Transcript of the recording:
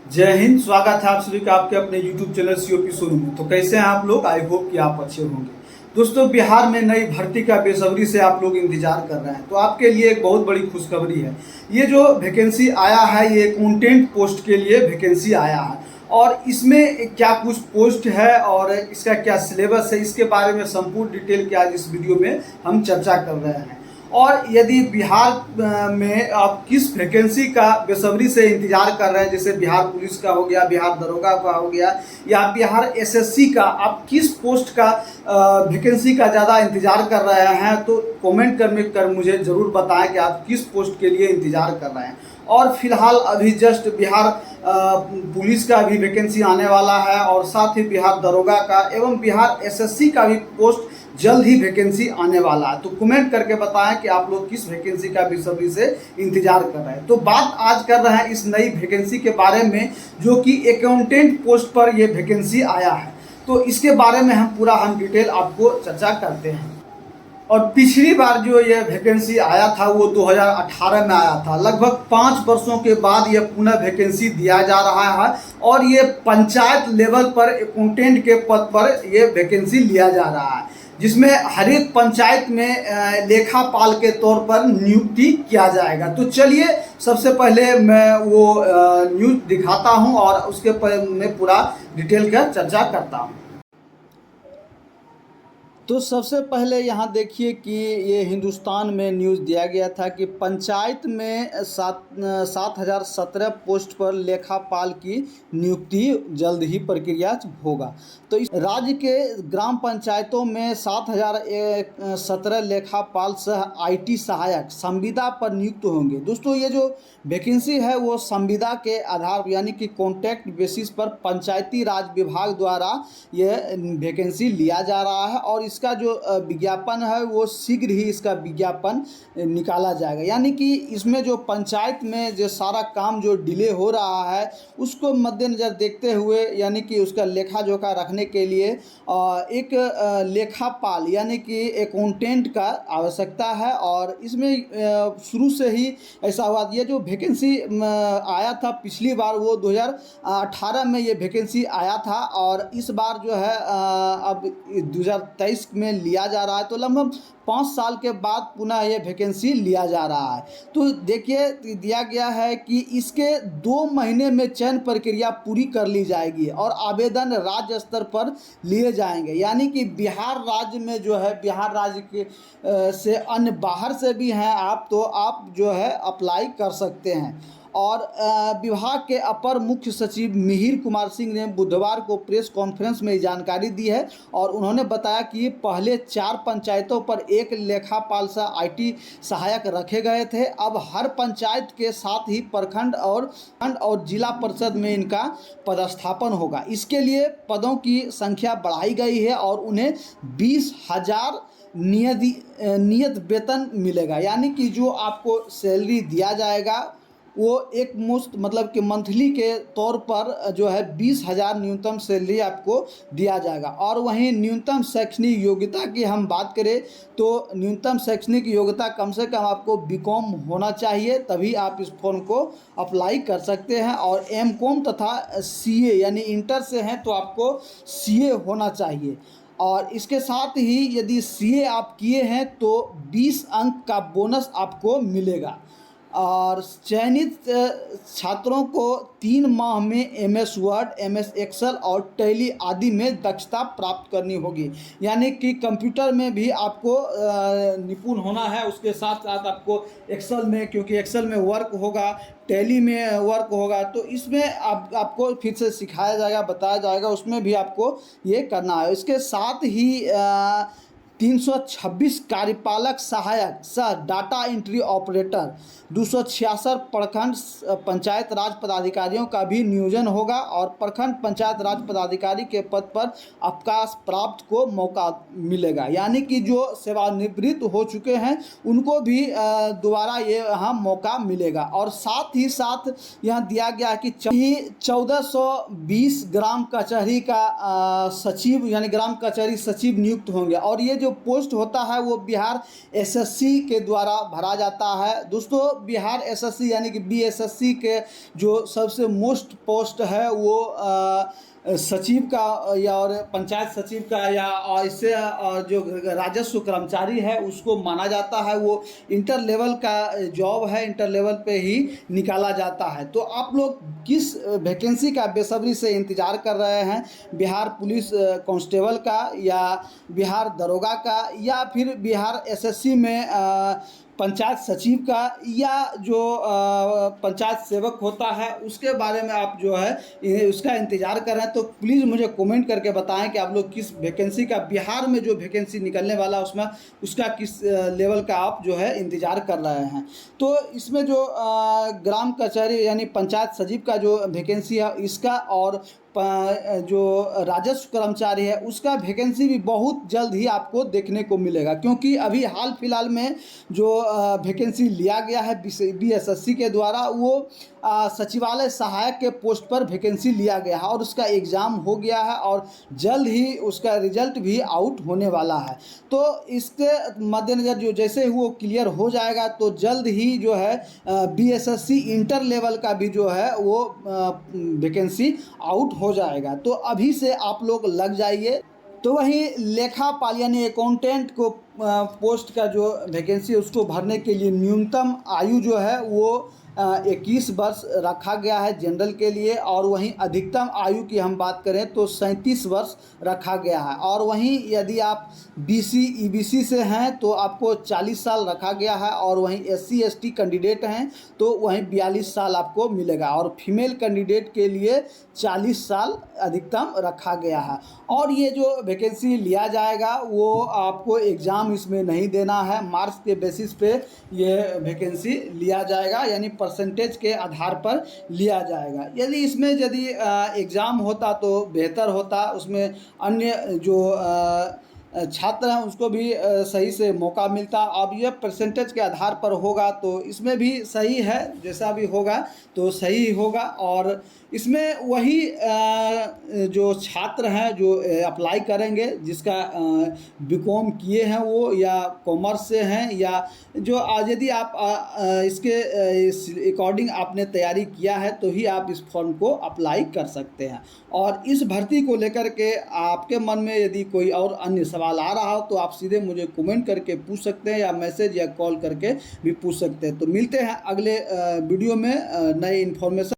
जय हिंद। स्वागत है आप सभी का आपके अपने YouTube चैनल सीओपी शोरूम में। तो कैसे हैं आप लोग? आई होप कि आप अच्छे होंगे। दोस्तों, बिहार में नई भर्ती का बेसब्री से आप लोग इंतजार कर रहे हैं, तो आपके लिए एक बहुत बड़ी खुशखबरी है। ये जो वैकेंसी आया है, ये अकाउंटेंट पोस्ट के लिए वैकेंसी आया है। और इसमें क्या कुछ पोस्ट है और इसका क्या सिलेबस है, इसके बारे में संपूर्ण डिटेल के आज इस वीडियो में हम चर्चा कर रहे हैं। और यदि बिहार में आप किस वैकेंसी का बेसब्री से इंतजार कर रहे हैं, जैसे बिहार पुलिस का हो गया, बिहार दरोगा का हो गया, या बिहार एसएससी का, आप किस पोस्ट का वैकेंसी का ज़्यादा इंतजार कर रहे हैं, तो कमेंट कर मुझे ज़रूर बताएं कि आप किस पोस्ट के लिए इंतजार कर रहे हैं। और फिलहाल अभी जस्ट बिहार पुलिस का भी वैकेंसी आने वाला है, और साथ ही बिहार दरोगा का एवं बिहार एसएससी का भी पोस्ट जल्द ही वैकेंसी आने वाला है। तो कमेंट करके बताएं कि आप लोग किस वैकेंसी का बेसब्री से इंतजार कर रहे हैं। तो बात आज कर रहे हैं इस नई वैकेंसी के बारे में, जो कि अकाउंटेंट पोस्ट पर ये वैकेंसी आया है। तो इसके बारे में हम डिटेल आपको चर्चा करते हैं। और पिछली बार जो ये वैकेंसी आया था वो 2018 में आया था। लगभग 5 वर्षों के बाद ये पुनः वैकेंसी दिया जा रहा है, और ये पंचायत लेवल पर अकाउंटेंट के पद पर ये वैकेंसी लिया जा रहा है, जिसमें हर एक पंचायत में लेखापाल के तौर पर नियुक्ति किया जाएगा। तो चलिए सबसे पहले मैं वो न्यूज़ दिखाता हूं और उसके पर मैं पूरा डिटेल का चर्चा करता हूं। तो सबसे पहले यहाँ देखिए कि ये हिंदुस्तान में न्यूज़ दिया गया था कि पंचायत में 7,017 पोस्ट पर लेखापाल की नियुक्ति जल्द ही प्रक्रिया होगा। तो इस राज्य के ग्राम पंचायतों में 7,017 लेखापाल सह आईटी सहायक संविदा पर नियुक्त होंगे। दोस्तों, ये जो वैकेंसी है वो संविदा के आधार यानी कि कॉन्ट्रैक्ट बेसिस पर पंचायती राज विभाग द्वारा ये वैकेंसी लिया जा रहा है, और इसका जो विज्ञापन है वो शीघ्र ही इसका विज्ञापन निकाला जाएगा। यानी कि इसमें जो पंचायत में जो सारा काम जो डिले हो रहा है उसको मद्देनज़र देखते हुए, यानी कि उसका लेखा जोखा रखने के लिए एक लेखापाल यानी कि अकाउंटेंट का आवश्यकता है। और इसमें शुरू से ही ऐसा हुआ। ये जो वैकेंसी आया था पिछली बार वो 2018 में ये वैकेंसी आया था, और इस बार जो है अब 2023 में लिया जा रहा है। तो लगभग 5 साल के बाद पुनः ये वैकेंसी लिया जा रहा है। तो देखिए दिया गया है कि इसके 2 महीने में चयन प्रक्रिया पूरी कर ली जाएगी और आवेदन राज्य स्तर पर लिए जाएंगे। यानी कि बिहार राज्य में जो है, बिहार राज्य के से अन्य बाहर से भी हैं आप, तो आप जो है अप्लाई कर सकते हैं। और विभाग के अपर मुख्य सचिव मिहिर कुमार सिंह ने बुधवार को प्रेस कॉन्फ्रेंस में जानकारी दी है, और उन्होंने बताया कि पहले 4 पंचायतों पर एक लेखापाल सह आईटी सहायक रखे गए थे। अब हर पंचायत के साथ ही प्रखंड और जिला परिषद में इनका पदस्थापन होगा। इसके लिए पदों की संख्या बढ़ाई गई है और उन्हें 20,000 नियत वेतन मिलेगा। यानी कि जो आपको सैलरी दिया जाएगा वो एक मुश्त मतलब कि मंथली के तौर पर जो है 20,000 न्यूनतम सैलरी आपको दिया जाएगा। और वहीं न्यूनतम शैक्षणिक योग्यता की हम बात करें तो न्यूनतम शैक्षणिक योग्यता कम से कम आपको बीकॉम होना चाहिए, तभी आप इस फॉर्म को अप्लाई कर सकते हैं। और एमकॉम तथा सीए यानी इंटर से हैं तो आपको सीए होना चाहिए। और इसके साथ ही यदि सीए आप किए हैं तो 20 अंक का बोनस आपको मिलेगा। और चयनित छात्रों को 3 माह में एमएस वर्ड, एमएस एक्सेल और टैली आदि में दक्षता प्राप्त करनी होगी। यानी कि कंप्यूटर में भी आपको निपुण होना है, उसके साथ साथ आपको एक्सेल में, क्योंकि एक्सेल में वर्क होगा, टैली में वर्क होगा, तो इसमें आपको फिर से सिखाया जाएगा, बताया जाएगा, उसमें भी आपको ये करना है। इसके साथ ही 326 कार्यपालक सहायक सह डाटा एंट्री ऑपरेटर, 266 प्रखंड पंचायत राज पदाधिकारियों का भी नियोजन होगा, और प्रखंड पंचायत राज पदाधिकारी के पद पर अवकाश प्राप्त को मौका मिलेगा। यानी कि जो सेवानिवृत्त हो चुके हैं उनको भी दोबारा ये यहाँ मौका मिलेगा। और साथ ही साथ यहाँ दिया गया कि 1420 ग्राम कचहरी का सचिव यानी ग्राम कचहरी सचिव नियुक्त होंगे। और ये जो पोस्ट होता है वो बिहार एसएससी के द्वारा भरा जाता है। दोस्तों बिहार एसएससी यानी कि बीएसएससी के जो सबसे मोस्ट पोस्ट है वो सचिव का या और पंचायत सचिव का या और इससे जो राजस्व कर्मचारी है उसको माना जाता है। वो इंटर लेवल का जॉब है, इंटर लेवल पे ही निकाला जाता है। तो आप लोग किस वैकेंसी का बेसब्री से इंतज़ार कर रहे हैं, बिहार पुलिस कांस्टेबल का या बिहार दरोगा का या फिर बिहार एसएससी में पंचायत सचिव का या जो पंचायत सेवक होता है उसके बारे में आप जो है उसका इंतज़ार कर रहे हैं? तो प्लीज़ मुझे कमेंट करके बताएं कि आप लोग किस वैकेंसी का, बिहार में जो वैकेंसी निकलने वाला है उसमें उसका किस लेवल का आप जो है इंतज़ार कर रहे हैं। तो इसमें जो ग्राम कचहरी यानी पंचायत सचिव का जो वैकेंसी है इसका और जो राजस्व कर्मचारी है उसका वैकेंसी भी बहुत जल्द ही आपको देखने को मिलेगा, क्योंकि अभी हाल फिलहाल में जो वैकेंसी लिया गया है बीएसएससी के द्वारा वो सचिवालय सहायक के पोस्ट पर वैकेंसी लिया गया है और उसका एग्ज़ाम हो गया है और जल्द ही उसका रिजल्ट भी आउट होने वाला है। तो इसके मद्देनज़र जो जैसे ही वो क्लियर हो जाएगा तो जल्द ही जो है बीएसएससी इंटर लेवल का भी जो है वो वैकेंसी आउट हो जाएगा। तो अभी से आप लोग लग जाइए। तो वहीं लेखापाल यानी अकाउंटेंट को पोस्ट का जो वैकेंसी है उसको भरने के लिए न्यूनतम आयु जो है वो 21 वर्ष रखा गया है जनरल के लिए, और वहीं अधिकतम आयु की हम बात करें तो 37 वर्ष रखा गया है। और वहीं यदि आप बीसी ईबीसी से हैं तो आपको 40 साल रखा गया है, और वहीं एससी एसटी कैंडिडेट हैं तो वहीं 42 साल आपको मिलेगा, और फीमेल कैंडिडेट के लिए 40 साल अधिकतम रखा गया है। और ये जो वैकेंसी लिया जाएगा वो आपको एग्ज़ाम इसमें नहीं देना है, मार्क्स के बेसिस पे ये वैकेंसी लिया जाएगा, यानी परसेंटेज के आधार पर लिया जाएगा। यदि एग्ज़ाम होता तो बेहतर होता, उसमें अन्य जो छात्र हैं उसको भी सही से मौका मिलता। अब यह परसेंटेज के आधार पर होगा तो इसमें भी सही है, जैसा भी होगा तो सही होगा। और इसमें वही जो छात्र हैं जो अप्लाई करेंगे, जिसका बीकॉम किए हैं वो या कॉमर्स से हैं, या जो यदि आप इसके इस अकॉर्डिंग आपने तैयारी किया है तो ही आप इस फॉर्म को अप्लाई कर सकते हैं। और इस भर्ती को लेकर के आपके मन में यदि कोई और अन्य सवाल आ रहा हो तो आप सीधे मुझे कमेंट करके पूछ सकते हैं, या मैसेज या कॉल करके भी पूछ सकते हैं। तो मिलते हैं अगले वीडियो में नए इन्फॉर्मेशन